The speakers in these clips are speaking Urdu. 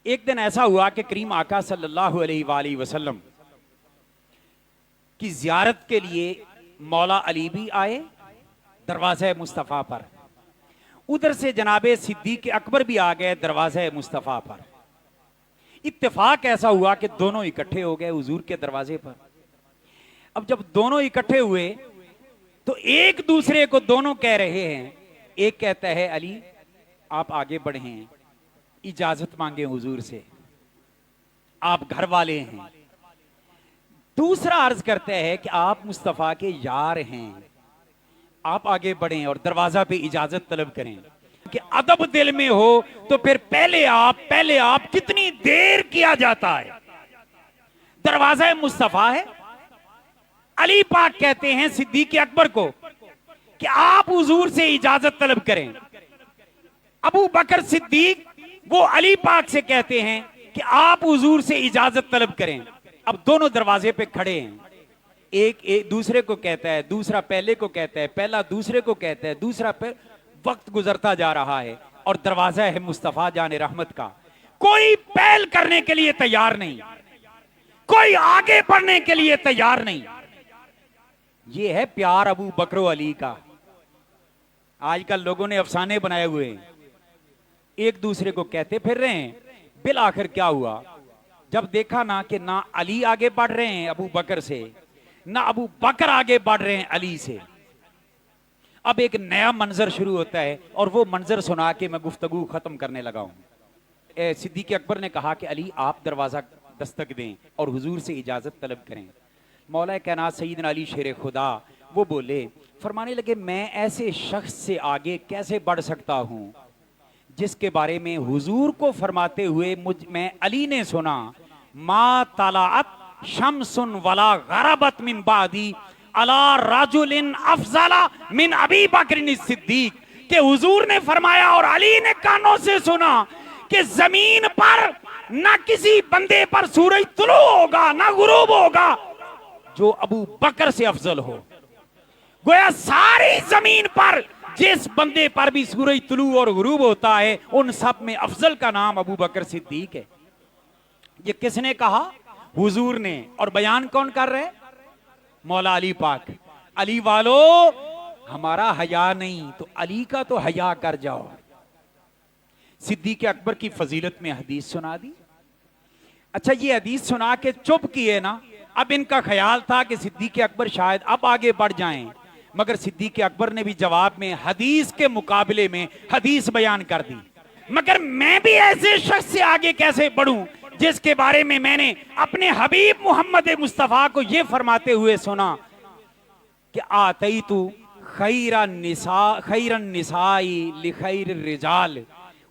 ایک دن ایسا ہوا کہ کریم آقا صلی اللہ علیہ وآلہ وسلم کی زیارت کے لیے مولا علی بھی آئے دروازہ مصطفیٰ پر، ادھر سے جناب صدیق اکبر بھی آ گئے دروازہ مصطفیٰ پر۔ اتفاق ایسا ہوا کہ دونوں اکٹھے ہو گئے حضور کے دروازے پر۔ اب جب دونوں اکٹھے ہوئے تو ایک دوسرے کو دونوں کہہ رہے ہیں، ایک کہتا ہے علی آپ آگے بڑھیں، اجازت مانگیں حضور سے، آپ گھر والے ہیں۔ دوسرا عرض کرتا ہے کہ آپ مصطفیٰ کے یار ہیں، آپ آگے بڑھیں اور دروازہ پہ اجازت طلب کریں۔ کہ ادب دل میں ہو تو پھر پہلے آپ کتنی دیر کیا جاتا ہے۔ دروازہ مصطفیٰ ہے، علی پاک کہتے ہیں صدیق اکبر کو کہ آپ حضور سے اجازت طلب کریں۔ ابو بکر صدیق وہ علی پاک سے کہتے ہیں کہ آپ حضور سے اجازت طلب کریں۔ اب دونوں دروازے پہ کھڑے ہیں، ایک دوسرے کو کہتا ہے، دوسرا پہلے کو کہتا ہے، پہلا دوسرے کو کہتا ہے، دوسرا وقت گزرتا جا رہا ہے اور دروازہ ہے مصطفیٰ جان رحمت کا۔ کوئی پہل کرنے کے لیے تیار نہیں، کوئی آگے بڑھنے کے لیے تیار نہیں۔ یہ ہے پیار ابو بکر و علی کا۔ آج کل لوگوں نے افسانے بنائے ہوئے ہیں، ایک دوسرے کو کہتے پھر رہے ہیں۔ بالآخر کیا ہوا؟ جب دیکھا نا کہ نہ علی آگے بڑھ رہے ہیں ابو بکر سے، نہ ابو بکر آگے بڑھ رہے ہیں علی سے، اب ایک نیا منظر شروع ہوتا ہے، اور وہ منظر سنا کے میں گفتگو ختم کرنے لگا ہوں۔ صدیق اکبر نے کہا کہ علی آپ دروازہ دستک دیں اور حضور سے اجازت طلب کریں۔ مولا کائنات سیدنا علی شیر خدا وہ بولے، فرمانے لگے میں ایسے شخص سے آگے کیسے بڑھ سکتا ہوں جس کے بارے میں حضور کو فرماتے ہوئے میں علی نے سنا، ما طلعت شمس ولا غربت من بعدی علی رجل افضل من ابی بکر الصدیق، کہ حضور نے فرمایا اور علی نے کانوں سے سنا کہ زمین پر نہ کسی بندے پر سورج طلوع ہوگا نہ غروب ہوگا جو ابو بکر سے افضل ہو۔ گویا ساری زمین پر جس بندے پر بھی سورج طلوع اور غروب ہوتا ہے ان سب میں افضل کا نام ابو بکر صدیق ہے۔ یہ کس نے کہا؟ حضور نے۔ اور بیان کون کر رہے؟ مولا علی پاک۔ علی والو ہمارا حیا نہیں تو علی کا تو حیا کر جاؤ۔ صدیق اکبر کی فضیلت میں حدیث سنا دی۔ اچھا یہ حدیث سنا کے چپ کیے نا، اب ان کا خیال تھا کہ صدیق اکبر شاید اب آگے بڑھ جائیں، مگر صدیق اکبر نے بھی جواب میں حدیث کے مقابلے میں حدیث بیان کر دی۔ مگر میں بھی ایسے شخص سے آگے کیسے بڑھوں جس کے بارے میں نے اپنے حبیب محمد مصطفیٰ کو یہ فرماتے ہوئے سنا کہ آتیت خیر النساء لخیر الرجال۔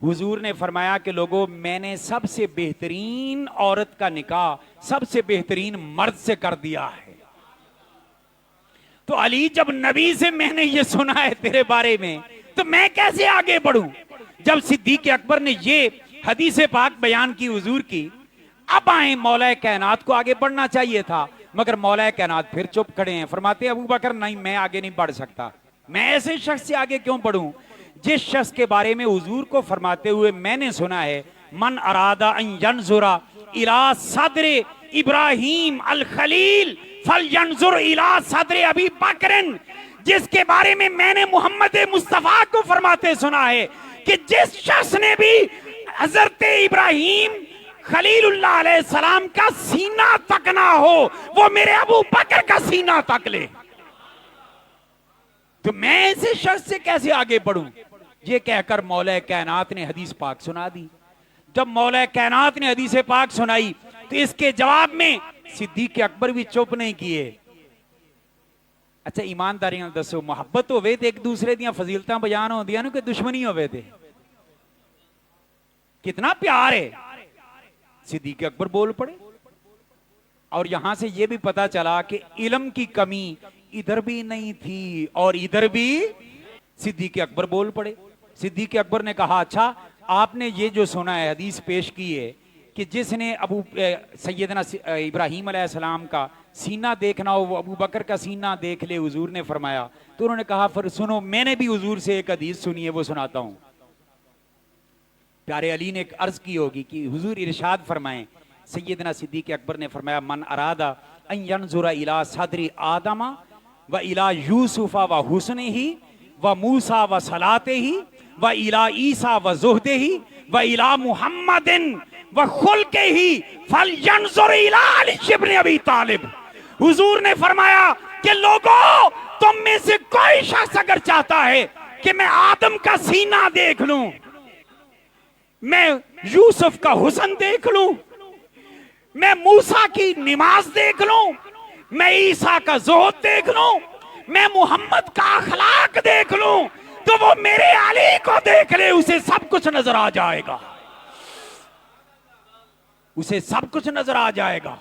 حضور نے فرمایا کہ لوگوں میں نے سب سے بہترین عورت کا نکاح سب سے بہترین مرد سے کر دیا ہے۔ تو علی جب نبی سے میں نے یہ سنا ہے تیرے بارے میں تو میں کیسے آگے بڑھوں؟ جب صدیق اکبر نے یہ حدیث پاک بیان کی حضور کی، اب آئیں مولا کائنات کو آگے بڑھنا چاہیے تھا، مگر مولا کائنات پھر چپ کھڑے ہیں۔ فرماتے ہیں ابو بکر نہیں، میں آگے نہیں بڑھ سکتا، میں ایسے شخص سے آگے کیوں بڑھوں جس شخص کے بارے میں حضور کو فرماتے ہوئے میں نے سنا ہے، من ارادہ ان ینظر الی صدر ابراہیم الخلیل فلینظر الی صدر ابی بکر، جس کے بارے میں نے محمد مصطفیٰ کو فرماتے سنا ہے کہ جس شخص نے بھی حضرت ابراہیم خلیل اللہ علیہ السلام کا سینہ تکنا ہو وہ میرے ابو بکر کا سینہ تک لے۔ تو میں ایسے شخص سے کیسے آگے بڑھوں؟ یہ کہہ کر مولا کائنات نے حدیث پاک سنا دی۔ جب مولا کائنات نے حدیث پاک سنائی تو اس کے جواب میں صدیق اکبر بھی چپ نہیں کیے۔ اچھا ایمانداری نال دسو، محبت ہوئے تو ایک دوسرے دیاں فضیلتاں بیان ہوندیاں کہ دشمنی ہوئے تھے؟ کتنا پیار ہے۔ صدیق اکبر بول پڑے، اور یہاں سے یہ بھی پتا چلا کہ علم کی کمی ادھر بھی نہیں تھی اور ادھر بھی۔ صدیق اکبر بول پڑے۔ صدیق اکبر نے کہا اچھا آپ نے یہ جو سنا ہے حدیث پیش کی ہے کہ جس نے سیدنا ابراہیم علیہ السلام کا سینہ دیکھنا ہو وہ ابو بکر کا سینہ دیکھ لے، حضور نے فرمایا۔ تو انہوں نے کہا پھر سنو میں نے بھی حضور سے ایک حدیث سنی ہے وہ سناتا ہوں۔ پیارے علی نے ایک عرض کی ہوگی کہ حضور ارشاد فرمائیں. سیدنا صدیق اکبر نے فرمایا من ارادہ ان ینظر الی صدر آدم و الی یوسف و حسنہ و موسیٰ و صلاتہ و الی عیسیٰ و زہدہ و الی محمد و خلقہ فلینظر الی علی ابن ابی طالب. حضور نے فرمایا کہ لوگوں تم میں سے کوئی شخص اگر چاہتا ہے کہ میں آدم کا سینہ دیکھ لوں، میں یوسف کا حسن دیکھ لوں، میں موسیٰ کی نماز دیکھ لوں، میں عیسیٰ کا زہد دیکھ لوں، میں محمد کا اخلاق دیکھ لوں، تو وہ میرے علی کو دیکھ لے، اسے سب کچھ نظر آ جائے گا، اسے سب کچھ نظر آ جائے گا.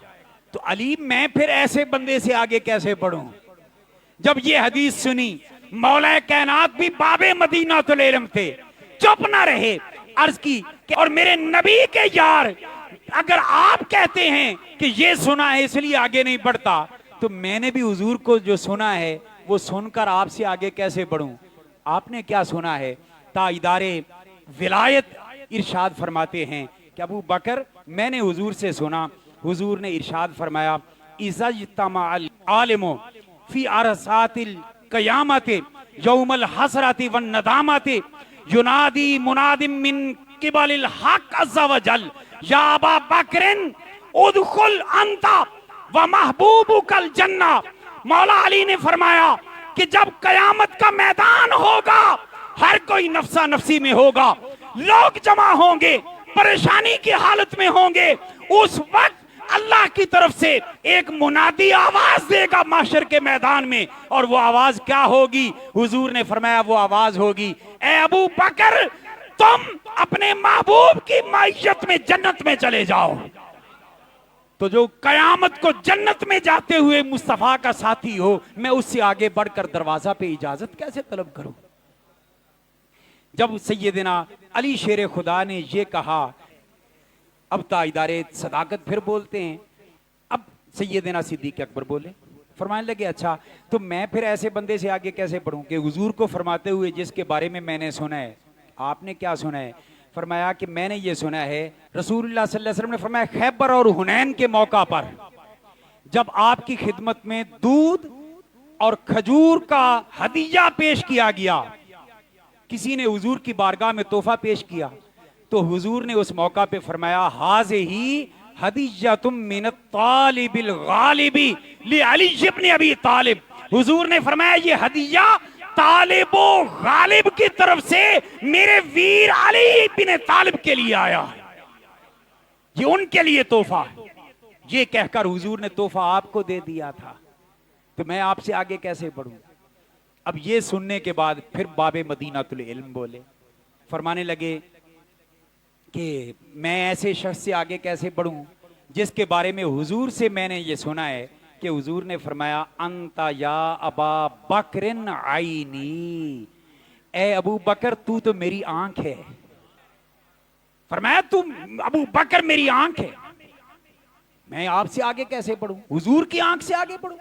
تو علی میں پھر ایسے بندے سے آگے کیسے بڑھوں؟ جب یہ حدیث سنی مولا کائنات بھی باب مدینہ العلم تھے، چپ نہ رہے. عرض کی کہ اور میرے نبی کے یار اگر آپ کہتے ہیں کہ یہ سنا ہے اس لیے آگے نہیں بڑھتا، تو میں نے بھی حضور کو جو سنا ہے وہ سن کر آپ سے آگے کیسے بڑھوں؟ آپ نے کیا سنا ہے؟ تاجدار ولایت ارشاد فرماتے ہیں کہ ابو بکر میں نے حضور سے سنا، حضور نے ارشاد فرمایا اذا اجتمع العالم فی عرصات القیامت یوم الحسرت والندامت ینادی مناد من قبل الحق عز وجل یا ابا بکر ادخل انت و محبوبک الجنہ. مولا علی نے فرمایا کہ جب قیامت کا میدان ہوگا، ہر کوئی نفسا نفسی میں ہوگا، لوگ جمع ہوں گے، پریشانی کی حالت میں ہوں گے، اس وقت اللہ کی طرف سے ایک منادی آواز دے گا محشر کے میدان میں، اور وہ آواز کیا ہوگی؟ حضور نے فرمایا وہ آواز ہوگی اے ابو بکر تم اپنے محبوب کی معیت میں جنت میں چلے جاؤ. تو جو قیامت کو جنت میں جاتے ہوئے مصطفیٰ کا ساتھی ہو، میں اس سے آگے بڑھ کر دروازہ پہ اجازت کیسے طلب کروں؟ جب سیدنا علی شیر خدا نے یہ کہا، اب تاجدار صداقت پھر بولتے ہیں. اب سیدنا صدیق اکبر بولے، فرمانے لگے اچھا تو میں پھر ایسے بندے سے آگے کیسے بڑھوں کہ حضور کو فرماتے ہوئے جس کے بارے میں نے سنا ہے. آپ نے کیا سنا ہے؟ فرمایا کہ میں نے یہ سنا ہے رسول اللہ صلی اللہ علیہ وسلم نے فرمایا خیبر اور حنین کے موقع پر جب آپ کی خدمت میں دودھ اور کھجور کا ہدیہ پیش کیا گیا، کسی نے حضور کی بارگاہ میں تحفہ پیش کیا، تو حضور نے اس موقع پہ فرمایا ہذہ ہدیۃ من الطالب الغالب لعلی ابن ابی طالب. حضور نے فرمایا یہ ہدیہ طالب و غالب کی طرف سے میرے ویر علی بن طالب کے لیے آیا، یہ ان کے لیے تحفہ. یہ کہہ کر حضور نے تحفہ آپ کو دے دیا تھا، تو میں آپ سے آگے کیسے بڑھوں؟ اب یہ سننے کے بعد پھر باب مدینہ العلم بولے، فرمانے لگے کہ میں ایسے شخص سے آگے کیسے بڑھوں جس کے بارے میں حضور سے میں نے یہ سنا ہے کہ حضور نے فرمایا انت یا ابا بکر عینی، اے ابو بکر تو میری آنکھ ہے. فرمایا تم ابو بکر میری آنکھ ہے، میں آپ سے آگے کیسے بڑھوں؟ حضور کی آنکھ سے آگے بڑھوں؟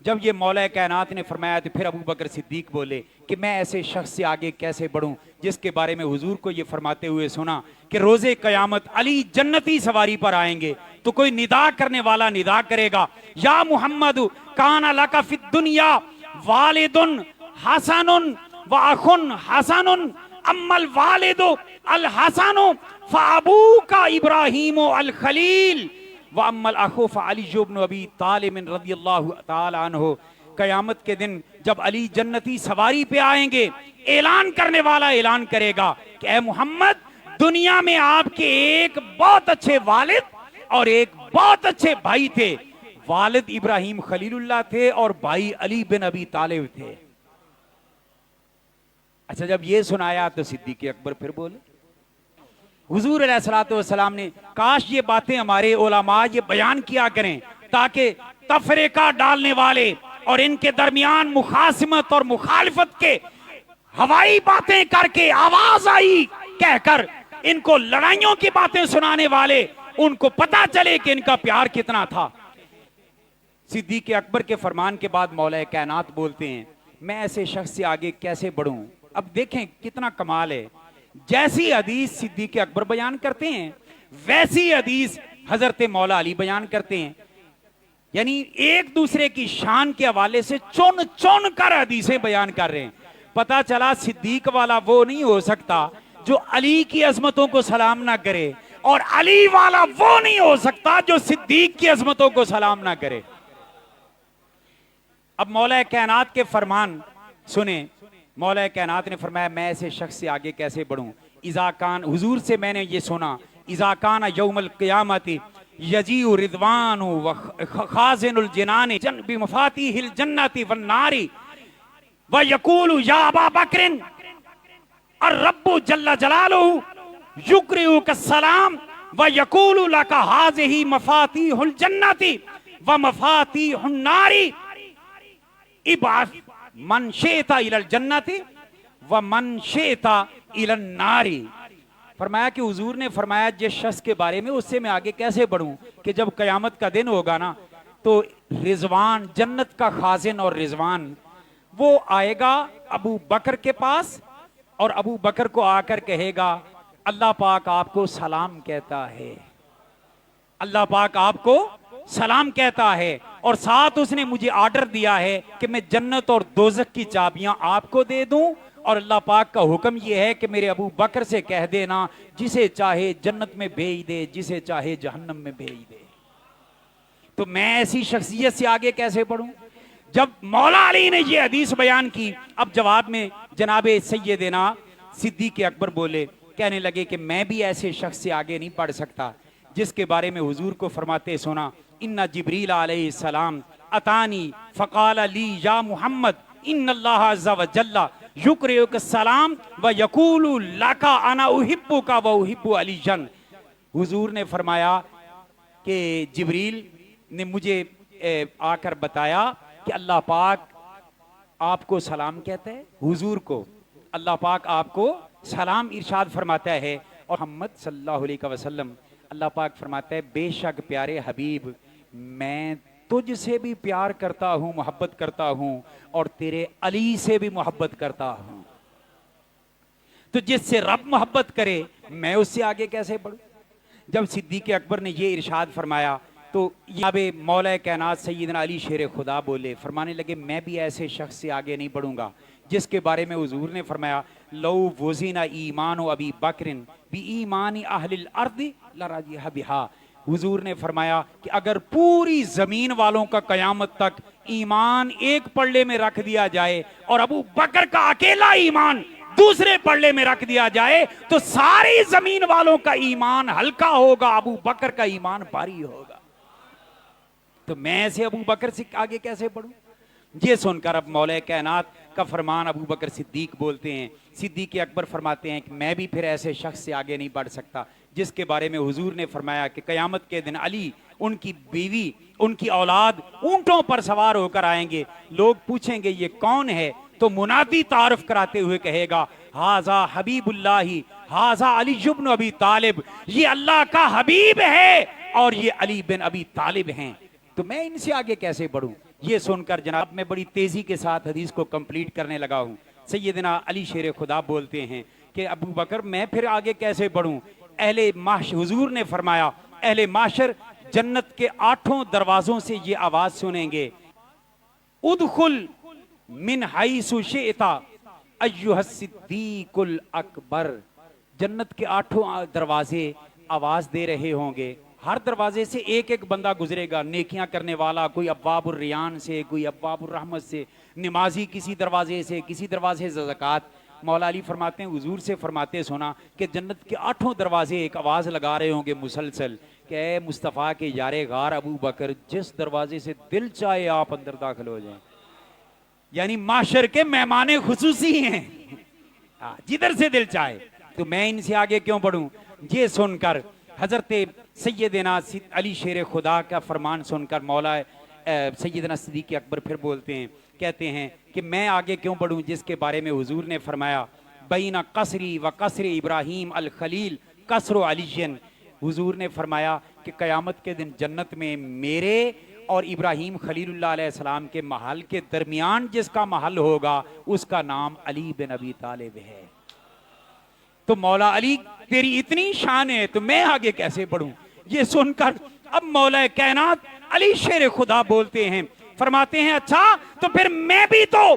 جب یہ مولا کائنات نے فرمایا تو پھر ابو بکر صدیق بولے کہ میں ایسے شخص سے آگے کیسے بڑھوں جس کے بارے میں حضور کو یہ فرماتے ہوئے سنا کہ روز قیامت علی جنتی سواری پر آئیں گے تو کوئی ندا کرنے والا ندا کرے گا یا محمد کان لک فی الدنیا والد حسن و اخ حسن اما الوالد الحسن فابوک ابراہیم الخلیل وَأَمَّا الْأَخُ فَعَلِيُّ بْنُ أَبِي طَالِبٍ رضی اللہ تعالی عنہ. قیامت کے دن جب علی جنتی سواری پہ آئیں گے، اعلان کرنے والا اعلان کرے گا کہ اے محمد دنیا میں آپ کے ایک بہت اچھے والد اور ایک بہت اچھے بھائی تھے. والد ابراہیم خلیل اللہ تھے اور بھائی علی بن ابی طالب تھے. اچھا جب یہ سنایا تو صدیق اکبر پھر بولے حضور علیہ الصلوۃ والسلام نے کاش یہ باتیں ہمارے علماء یہ بیان کیا کریں تاکہ تفریقہ ڈالنے والے اور ان کے درمیان مخاصمت اور مخالفت کے ہوائی باتیں کر کے آواز آئی کہہ کر ان کو لڑائیوں کی باتیں سنانے والے ان کو پتا چلے کہ ان کا پیار کتنا تھا. صدیق اکبر کے فرمان کے بعد مولا کائنات بولتے ہیں میں ایسے شخص سے آگے کیسے بڑھوں؟ اب دیکھیں کتنا کمال ہے جیسی حدیث صدیق اکبر بیان کرتے ہیں ویسی حدیث حضرت مولا علی بیان کرتے ہیں. یعنی ایک دوسرے کی شان کے حوالے سے چن چن کر حدیثیں بیان کر رہے ہیں. پتا چلا صدیق والا وہ نہیں ہو سکتا جو علی کی عظمتوں کو سلام نہ کرے, اور علی والا وہ نہیں ہو سکتا جو صدیق کی عظمتوں کو سلام نہ کرے. اب مولا کائنات کے فرمان سنیں. مولا کائنات نے فرمایا میں ایسے شخص سے آگے کیسے بڑھوں. اذا کان, حضور سے میں نے یہ سنا, اذا کان یوم القیامت یجیء رضوان وخازن الجنان بمفاتیح الجنت والنار ویقول یا ابا بکر الرب جل جلالہ یقرئک السلام ویقول لک ہذہ مفاتیح الجنت ومفاتیح النار ابعث من شئت الی الجنت ومن شئت الی النار. فرمایا کہ حضور نے فرمایا جس شخص کے بارے میں, اس سے میں آگے کیسے بڑھوں کہ جب قیامت کا دن ہوگا نا تو رضوان, جنت کا خازن اور رضوان وہ آئے گا ابو بکر کے پاس, اور ابو بکر کو آ کر کہے گا اللہ پاک آپ کو سلام کہتا ہے, اللہ پاک آپ کو سلام کہتا ہے, اور ساتھ اس نے مجھے آرڈر دیا ہے کہ میں جنت اور دوزخ کی چابیاں آپ کو دے دوں, اور اللہ پاک کا حکم یہ ہے کہ میرے ابو بکر سے کہہ دینا جسے چاہے جنت میں بھیج دے, جسے چاہے جہنم میں بھیج دے. تو میں ایسی شخصیت سے آگے کیسے بڑھوں. جب مولا علی نے یہ حدیث بیان کی, اب جواب میں جناب سیدنا صدیق اکبر بولے, کہنے لگے کہ میں بھی ایسے شخص سے آگے نہیں بڑھ سکتا جس کے بارے میں حضور کو فرماتے سنا ان جبریل علیہ السلام اتانی فقال لی یا محمد ان اللہ عز وجل یقرئک السلام ویقول لک انا احبک واحب علی جن. حضور نے فرمایا کہ جبریل نے مجھے آ کر بتایا کہ اللہ پاک آپ کو سلام کہتا ہے, حضور کو اللہ پاک آپ کو سلام ارشاد فرماتا ہے, اور محمد صلی اللہ علیہ وسلم اللہ پاک فرماتا ہے بے شک پیارے حبیب میں تجھ سے بھی پیار کرتا ہوں, محبت کرتا ہوں, اور تیرے علی سے بھی محبت کرتا ہوں. تو جس سے رب محبت کرے میں اس سے آگے کیسے بڑھوں. جب صدیق اکبر نے یہ ارشاد فرمایا تو جناب مولا کائنات سیدنا علی شیر خدا بولے, فرمانے لگے میں بھی ایسے شخص سے آگے نہیں بڑھوں گا جس کے بارے میں حضور نے فرمایا لو وزن ایمان ابی بکر بی ایمان اہل الارض لرجح بہا. حضور نے فرمایا کہ اگر پوری زمین والوں کا قیامت تک ایمان ایک پلڑے میں رکھ دیا جائے اور ابو بکر کا اکیلا ایمان دوسرے پلڑے میں رکھ دیا جائے تو ساری زمین والوں کا ایمان ہلکا ہوگا, ابو بکر کا ایمان بھاری ہوگا. تو میں ایسے ابو بکر سے آگے کیسے بڑھوں. یہ سن کر اب مولا کائنات کا فرمان ابو بکر صدیق بولتے ہیں. صدیق اکبر فرماتے ہیں کہ میں بھی پھر ایسے شخص سے آگے نہیں بڑھ سکتا جس کے بارے میں حضور نے فرمایا کہ قیامت کے دن علی, ان کی بیوی, ان کی اولاد اونٹوں پر سوار ہو کر آئیں گے. لوگ پوچھیں گے یہ کون ہے, تو منادی تعارف کراتے ہوئے کہے گا ہاذا حبیب اللہ ہاذا علی بن ابی طالب, یہ اللہ کا حبیب ہے اور یہ علی بن ابی طالب ہیں. تو میں ان سے آگے کیسے بڑھوں. یہ سن کر جناب میں بڑی تیزی کے ساتھ حدیث کو کمپلیٹ کرنے لگا ہوں. سیدنا علی شیر خدا بولتے ہیں کہ ابو بکر میں پھر آگے کیسے بڑھوں. اہل معاشر, حضور نے فرمایا اہل معاشر جنت کے 8 دروازوں سے یہ آواز سنیں گے ادخل من حیث شئت ایھا الصدیق الاکبر. جنت کے 8 دروازے آواز دے رہے ہوں گے, ہر دروازے سے ایک ایک بندہ گزرے گا نیکیاں کرنے والا, کوئی ابواب الریان سے, کوئی ابواب الرحمت سے, نمازی کسی دروازے سے, کسی دروازے سے زکوٰۃ. مولا علی فرماتے ہیں حضور سے فرماتے سنا کہ جنت کے 8 دروازے ایک آواز لگا رہے ہوں گے مسلسل کہ اے مصطفیٰ کے یار غار ابو بکر جس دروازے سے دل چاہے آپ اندر داخل ہو جائیں. یعنی معاشر کے مہمان خصوصی ہیں, جدھر سے دل چاہے. تو میں ان سے آگے کیوں بڑھوں. یہ سن کر حضرت سیدنا علی شیر خدا کا فرمان سن کر مولا سیدنا صدیق اکبر پھر بولتے ہیں, کہتے ہیں کہ میں آگے کیوں بڑھوں جس کے بارے میں حضور نے فرمایا بین قصری و قصر ابراہیم الخلیل قصر علی. حضور نے فرمایا کہ قیامت کے دن جنت میں میرے اور ابراہیم خلیل اللہ علیہ السلام کے محل کے درمیان جس کا محل ہوگا اس کا نام علی بن ابی طالب ہے. تو مولا علی تیری اتنی شان ہے تو میں آگے کیسے بڑھوں. یہ سن کر اب مولا کائنات علی شیر خدا بولتے ہیں, فرماتے ہیں اچھا تو پھر میں بھی تو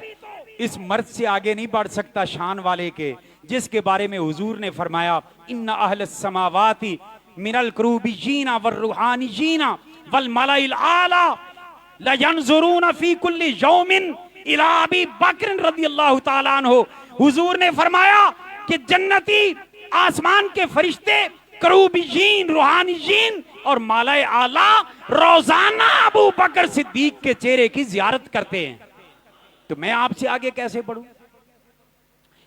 اس مرد سے آگے نہیں بڑھ سکتا شان والے کے, جس کے بارے میں حضور نے فرمایا ان اہل السماوات من الکروبیین والروحانیین والملأ الاعلی لینظرون فی کل یوم الی ابی بکر رضی اللہ تعالیٰ عنہ. حضور نے فرمایا کہ جنتی آسمان کے فرشتے کروبیین روحانیین اور ملأ اعلی روزانہ ابو بکر صدیق کے چہرے کی زیارت کرتے ہیں, تو میں آپ سے آگے کیسے بڑھوں.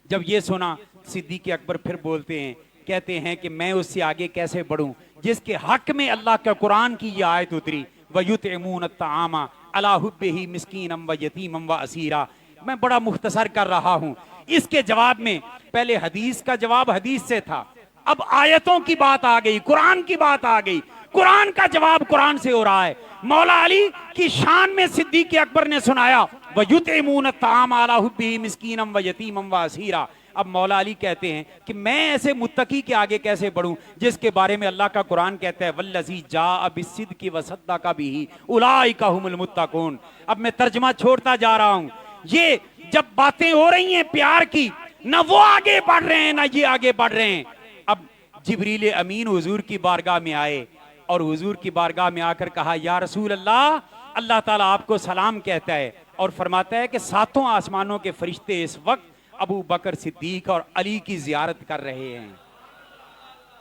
جب یہ سنا صدیق اکبر پھر بولتے ہیں, کہتے ہیں کہ میں اس سے آگے کیسے بڑھوں جس کے حق میں اللہ کا قرآن کی یہ آیت اتری وَيُطْعِمُونَ الطَّعَامَ عَلَىٰ حُبِّهِ مِسْكِينًا وَيَتِيمًا وَأَسِيرًا. میں بڑا مختصر کر رہا ہوں. اس کے جواب میں پہلے حدیث کا جواب حدیث سے تھا, اب آیتوں کی بات آ گئی, قرآن کی بات آ گئی, قرآن کا جواب قرآن سے ہو رہا ہے. مولا علی کی شان میں صدیق اکبر نے سنایا وَيُطْعِمُونَ الطَّعَامَ عَلَىٰ حُبِّهِ مِسْكِينًا وَيَتِيمًا وَأَسِيرًا. اب مولا علی کہتے ہیں کہ میں ایسے متقی کے آگے کیسے بڑھوں جس کے بارے میں اللہ کا قرآن کہتا ہے وَالَّذِي جَاءَ بِالصِّدْقِ وَصَدَّقَ بِهِ أُولَٰئِكَ هُمُ الْمُتَّقُونَ. اب میں ترجمہ چھوڑتا جا رہا ہوں. یہ جب باتیں ہو رہی ہیں پیار کی, نہ وہ آگے بڑھ رہے ہیں نہ یہ آگے بڑھ رہے ہیں. اب جبریل امین حضور کی بارگاہ میں آئے اور حضور کی بارگاہ میں آ کر کہا یا رسول اللہ, اللہ تعالیٰ آپ کو سلام کہتا ہے اور فرماتا ہے کہ ساتوں آسمانوں کے فرشتے اس وقت ابو بکر صدیق اور علی کی زیارت کر رہے ہیں.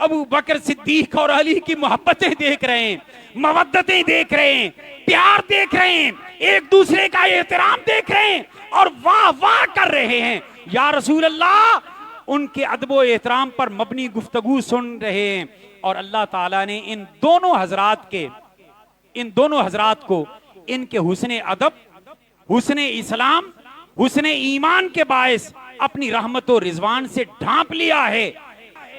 ابو بکر صدیق اور علی کی محبتیں دیکھ رہے ہیں, مودتیں دیکھ رہے ہیں, پیار دیکھ رہے ہیں, ایک دوسرے کا احترام دیکھ رہے ہیں اور واہ واہ کر رہے ہیں. یا رسول اللہ, ان کے ادب و احترام پر مبنی گفتگو سن رہے ہیں اور اللہ تعالیٰ نے ان دونوں حضرات کو ان کے حسن ادب, حسن اسلام, حسن ایمان کے باعث اپنی رحمت و رضوان سے ڈھانپ لیا ہے.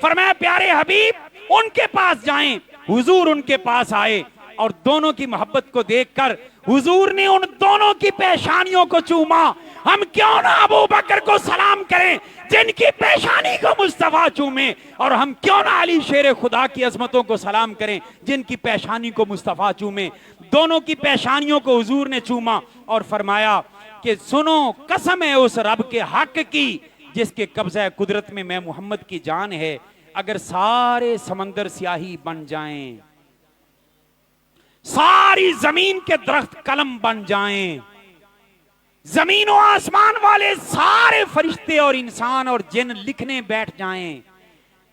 فرمایا پیارے حبیب ان کے پاس جائیں. حضور ان کے پاس آئے اور دونوں کی محبت کو دیکھ کر حضور نے ان دونوں کی پیشانیوں کو چوما. ہم کیوں نہ ابو بکر کو سلام کریں جن کی پیشانی کو مصطفیٰ چومے, اور ہم کیوں نہ علی شیر خدا کی عظمتوں کو سلام کریں جن کی پیشانی کو مصطفیٰ چومے. دونوں کی پیشانیوں کو حضور نے چوما اور فرمایا کہ سنو قسم ہے اس رب کے حق کی جس کے قبضہ قدرت میں محمد کی جان ہے, اگر سارے سمندر سیاہی بن جائیں, ساری زمین کے درخت قلم بن جائیں, زمین و آسمان والے سارے فرشتے اور انسان اور جن لکھنے بیٹھ جائیں,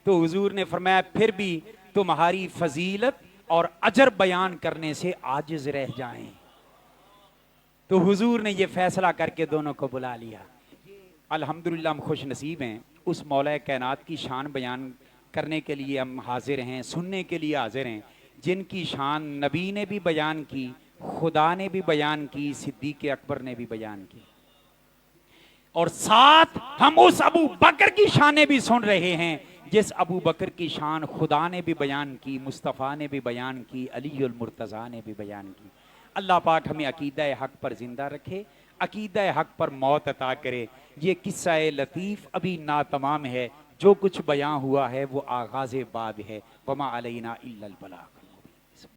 تو حضور نے فرمایا پھر بھی تمہاری فضیلت اور اجر بیان کرنے سے عاجز رہ جائیں. تو حضور نے یہ فیصلہ کر کے دونوں کو بلا لیا. الحمدللہ ہم خوش نصیب ہیں, اس مولا کائنات کی شان بیان کرنے کے لیے ہم حاضر ہیں, سننے کے لیے حاضر ہیں, جن کی شان نبی نے بھی بیان کی, خدا نے بھی بیان کی, صدیق اکبر نے بھی بیان کی, اور ساتھ ہم اس ابو بکر کی شانیں بھی سن رہے ہیں جس ابو بکر کی شان خدا نے بھی بیان کی, مصطفیٰ نے بھی بیان کی, علی المرتضیٰ نے بھی بیان کی. اللہ پاک ہمیں عقیدہ حق پر زندہ رکھے, عقیدہ حق پر موت عطا کرے. یہ قصہ لطیف ابھی ناتمام ہے, جو کچھ بیان ہوا ہے وہ آغاز باب ہے. وما علینا الا البلاغ.